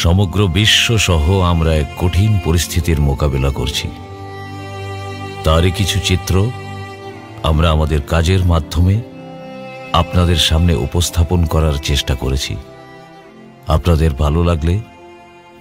সমগ্র বিশ্ব সহ আমরা এক কঠিন পরিস্থিতির মোকাবিলা করছি। তারই কিছু চিত্র আমরা আমাদের কাজের মাধ্যমে আপনাদের সামনে উপস্থাপন করার চেষ্টা করেছি। আপনাদের ভালো লাগলে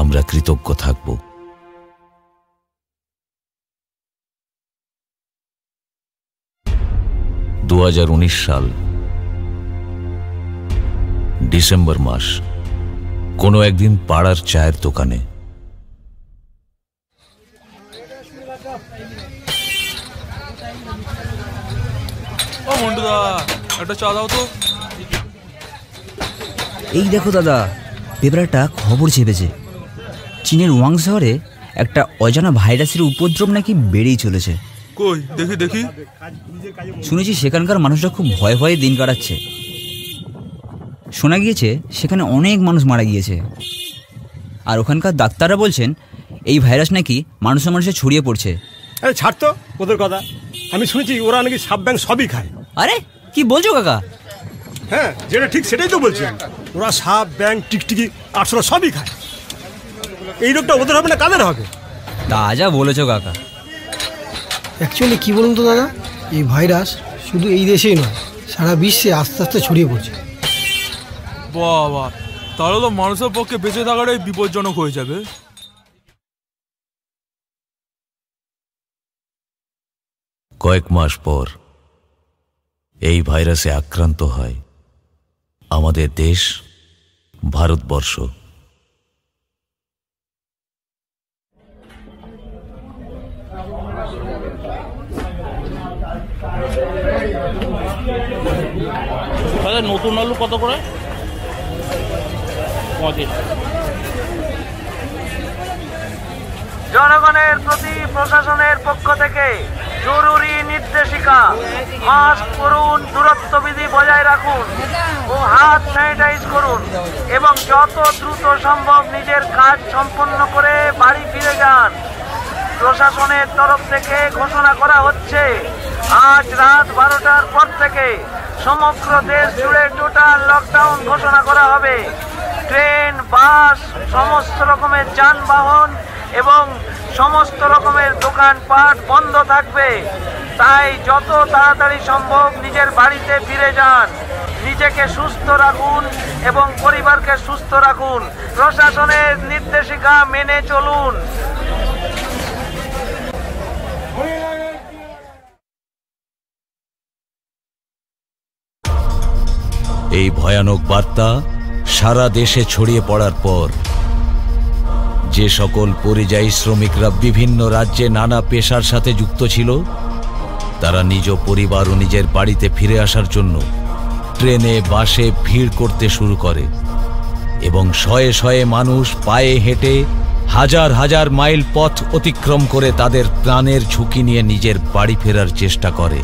আমরা কৃতজ্ঞ থাকব। সাল ডিসেম্বর মাস, কোনো একদিন পাড়ার চায়ের দোকানে এই দেখো দাদা, পেপারে একটা খবর ছেপেছে। চীনের ওয়াং শহরে একটা অজানা ভাইরাসের উপদ্রব নাকি বেড়েই চলেছে। কই দেখি দেখি। শুনেছি সেখানকার মানুষরা খুব ভয়ে ভয়ে দিন কাটাচ্ছে। শোনা গিয়েছে সেখানে অনেক মানুষ মারা গিয়েছে। আর ওখানকার ডাক্তাররা বলছেন এই ভাইরাস নাকি মানুষে মানুষে ছড়িয়ে পড়ছে। আরে ছাড় তো ওদের কথা। আমি শুনেছি ওরা নাকি সাপ ব্যাং সবই খায়। আরে কি বলছো কাকা? হ্যাঁ, যেটা ঠিক সেটাই তো বলছি। ওরা সাপ ব্যাং টিকটিকি আরশোলা সবই খায়। এই রোগটা ওদের হবে না কাদের হবে? তা যা বলেছো কাকা। অ্যাকচুয়ালি কী বলুন তো দাদা, এই ভাইরাস শুধু এই দেশেই নয়, সারা বিশ্বে আস্তে আস্তে ছড়িয়ে পড়ছে। বাবা, তাহলে তো মানুষের পক্ষে বেঁচে থাকাটাই বিপজ্জনক হয়ে যাবে। কয়েক মাস পর এই ভাইরাসে আক্রান্ত হয় আমাদের দেশ ভারতবর্ষ। নতুন আলু কত করে? 35। জনগণের প্রতি প্রশাসনের পক্ষ থেকে জরুরি নির্দেশিকা। মাস্ক পরুন, দূরত্ববিধি বজায় রাখুন ও হাত স্যানিটাইজ করুন এবং যত দ্রুত সম্ভব নিজের কাজ সম্পন্ন করে বাড়ি ফিরে যান। প্রশাসনের তরফ থেকে ঘোষণা করা হচ্ছে, আজ রাত 12টার পর থেকে সমগ্র দেশ জুড়ে টোটাল লকডাউন ঘোষণা করা হবে। ট্রেন, বাস, সমস্ত রকমের যানবাহন এবং সমস্ত রকমের দোকানপাট বন্ধ থাকবে। তাই যত তাড়াতাড়ি সম্ভব নিজের বাড়িতে ফিরে যান। নিজেকে সুস্থ রাখুন এবং পরিবারকে সুস্থ রাখুন। প্রশাসনের নির্দেশিকা মেনে চলুন। এই ভয়ানক বার্তা সারা দেশে ছড়িয়ে পড়ার পর যে সকল পরিযায়ী শ্রমিকরা বিভিন্ন রাজ্যে নানা পেশার সাথে যুক্ত ছিল, তারা নিজ পরিবার ও নিজের বাড়িতে ফিরে আসার জন্য ট্রেনে বাসে ভিড় করতে শুরু করে এবং শয়ে শয়ে মানুষ পায়ে হেঁটে হাজার হাজার মাইল পথ অতিক্রম করে তাদের প্রাণের ঝুঁকি নিয়ে নিজের বাড়ি ফেরার চেষ্টা করে।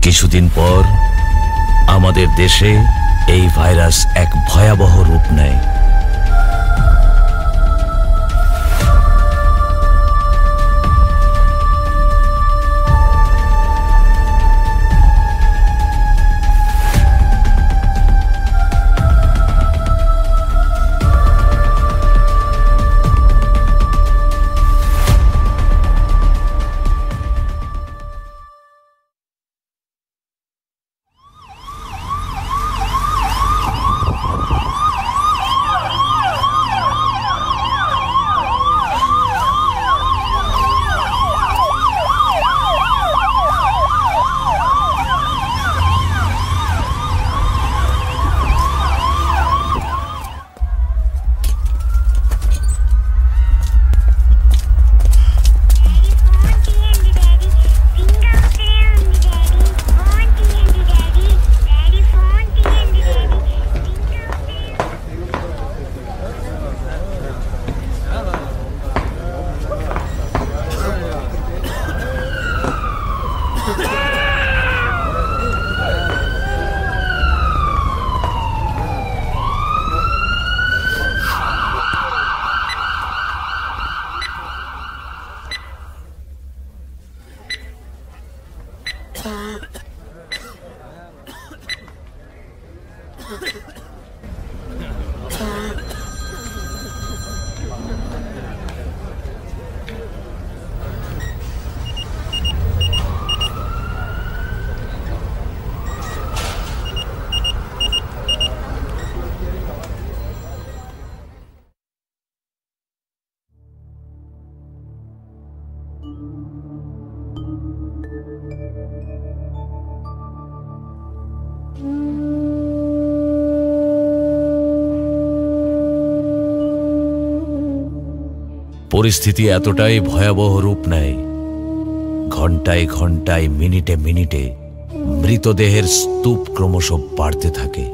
কিছুদিন পর আমাদের দেশে এই ভাইরাস এক ভয়াবহ রূপ নেয়। পরিস্থিতি এতটাই ভয়াবহ রূপ নেয়, ঘন্টায় ঘন্টায়, মিনিটে মিনিটে মৃতদেহের স্তূপ ক্রমশ বাড়তে থাকে।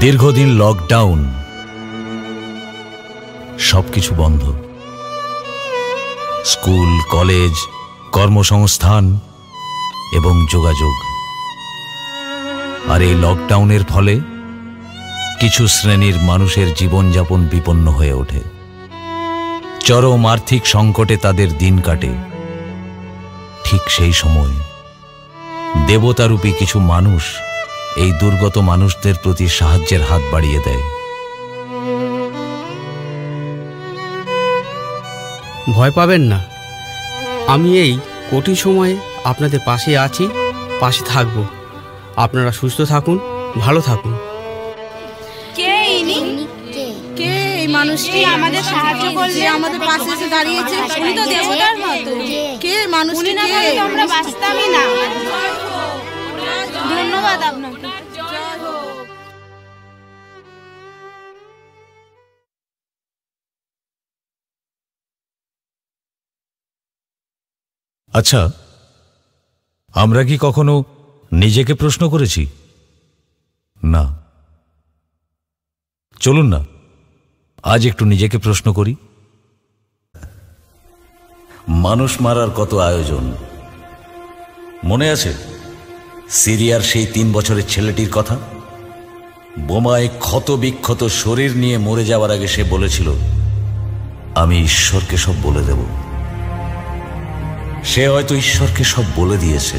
দীর্ঘদিন লকডাউন, সবকিছু বন্ধ। স্কুল, কলেজ, কর্মসংস্থান এবং যোগাযোগ। আর এই লকডাউনের ফলে কিছু শ্রেণীর মানুষের জীবনযাপন বিপন্ন হয়ে ওঠে। চরম আর্থিক সংকটে তাদের দিন কাটে। ঠিক সেই সময় দেবতারূপী কিছু মানুষ এই দুর্গত মানুষদের প্রতি সাহায্যের হাত বাড়িয়ে দেয়। ভয় পাবেন না, আমি এই কঠিন সময়ে আপনাদের পাশে আছি, পাশে থাকব। আপনারা সুস্থ থাকুন, ভালো থাকুন। কে ইনি? কে এই মানুষটি আমাদের সাহায্য করলে, আমাদের পাশে এসে দাঁড়িয়েছে? উনি তো দেবতার মতো। কে মানুষটি? না হলে তো আমরা বাঁচতামই না। ধন্যবাদ আপনাকে। আচ্ছা, আমরা কি কখনো নিজেকে প্রশ্ন করেছি? না। চলুন না আজ একটু নিজেকে প্রশ্ন করি। মানুষ মারার কত আয়োজন, মনে আছে সিরিয়ার সেই 3 বছরের ছেলেটির কথা? বোমায় ক্ষত বিক্ষত শরীর নিয়ে মরে যাওয়ার আগে সে বলেছিল, আমি ঈশ্বরকে সব বলে দেব। সে হয়তো ঈশ্বরকে সব বলে দিয়েছে।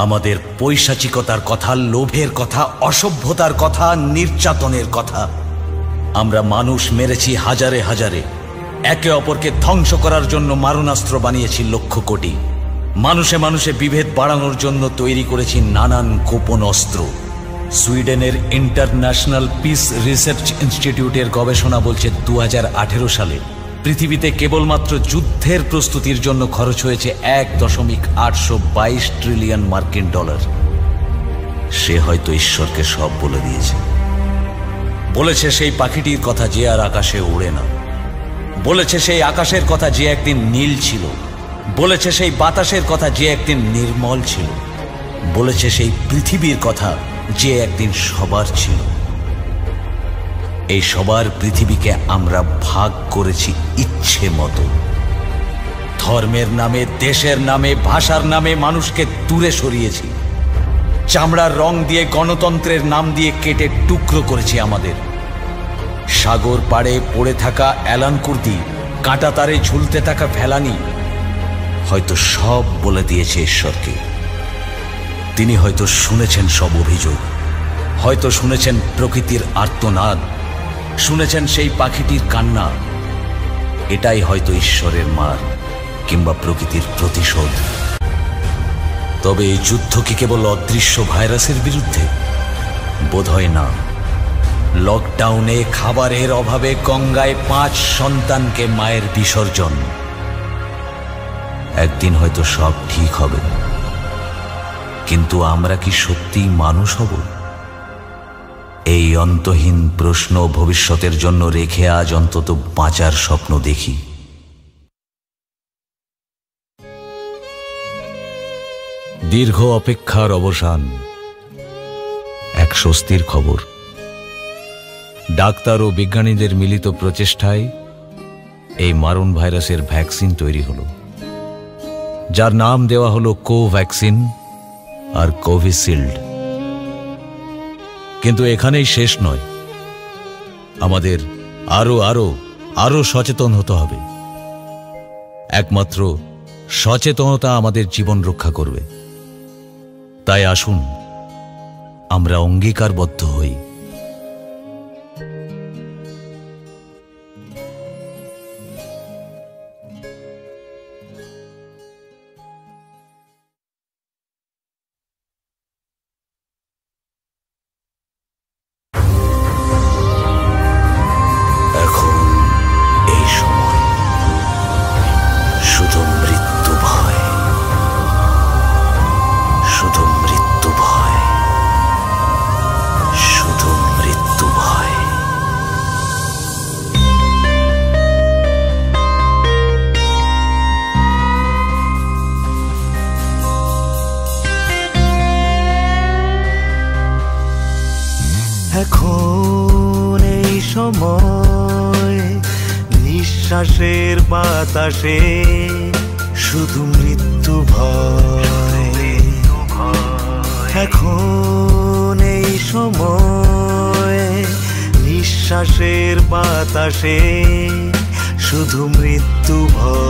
আমাদের পৈশাচিকতার কথা, লোভের কথা, অসভ্যতার কথা, নির্যাতনের কথা। আমরা মানুষ মেরেছি হাজারে হাজারে, একে অপরকে ধ্বংস করার জন্য মারণাস্ত্র বানিয়েছি লক্ষ কোটি। মানুষে মানুষে বিভেদ বাড়ানোর জন্য তৈরি করেছি নানান গোপন অস্ত্র। সুইডেনের ইন্টারন্যাশনাল পিস রিসার্চ ইনস্টিটিউটের গবেষণা বলছে 2018 সালে পৃথিবীতে কেবলমাত্র যুদ্ধের প্রস্তুতির জন্য খরচ হয়েছে 1.822 ট্রিলিয়ন মার্কিন ডলার। সে হয়তো ঈশ্বরকে সব বলে দিয়েছে। বলেছে সেই পাখিটির কথা যে আর আকাশে ওড়ে না, বলেছে সেই আকাশের কথা যে একদিন নীল ছিল, বলেছে সেই বাতাসের কথা যে একদিন নির্মল ছিল, বলেছে সেই পৃথিবীর কথা যে একদিন সবার ছিল। এই সবার পৃথিবীকে আমরা ভাগ করেছি ইচ্ছে মতো। ধর্মের নামে, দেশের নামে, ভাষার নামে মানুষকে দূরে সরিয়েছি। চামড়ার রং দিয়ে, গণতন্ত্রের নাম দিয়ে কেটে টুকরো করেছি আমাদের। সাগর পাড়ে পড়ে থাকা অ্যালান কুর্দি, কাঁটা তারে ঝুলতে থাকা ফেলানি হয়তো সব বলে দিয়েছে ঈশ্বরকে। তিনি হয়তো শুনেছেন সব অভিযোগ, হয়তো শুনেছেন প্রকৃতির আর্তনাদ, শুনেছেন সেই পাখিটির কান্না। এটাই হয়তো ঈশ্বরের মার কিংবা প্রকৃতির প্রতিশোধ। তবে এই যুদ্ধ কি কেবল অদৃশ্য ভাইরাসের বিরুদ্ধে? বোধহয় না। লকডাউনে খাবারের অভাবে গঙ্গায় 5 সন্তানকে মায়ের বিসর্জন। একদিন হয়তো সব ঠিক হবে, কিন্তু আমরা কি সত্যিই মানুষ হব? এই অন্তহীন প্রশ্ন ভবিষ্যতের জন্য রেখে আজ অন্তত বাঁচার স্বপ্ন দেখি। দীর্ঘ অপেক্ষার অবসান, এক স্বস্তির খবর। ডাক্তার ও বিজ্ঞানীদের মিলিত প্রচেষ্টায় এই মারণ ভাইরাসের ভ্যাকসিন তৈরি হলো, যার নাম দেওয়া হলো কোভ্যাক্সিন আর কোভিশিল্ড। কিন্তু এখানেই শেষ নয়। আমাদের আরো সচেতন হতে হবে। একমাত্র সচেতনতা আমাদের জীবন রক্ষা করবে। তাই আসুন আমরা অঙ্গীকারবদ্ধ হই। এখন এই সময় নিঃশ্বাসের বাতাসে শুধু মৃত্যু ভয়। এখন এই সময় নিঃশ্বাসের বাতাসে শুধু মৃত্যু ভয়।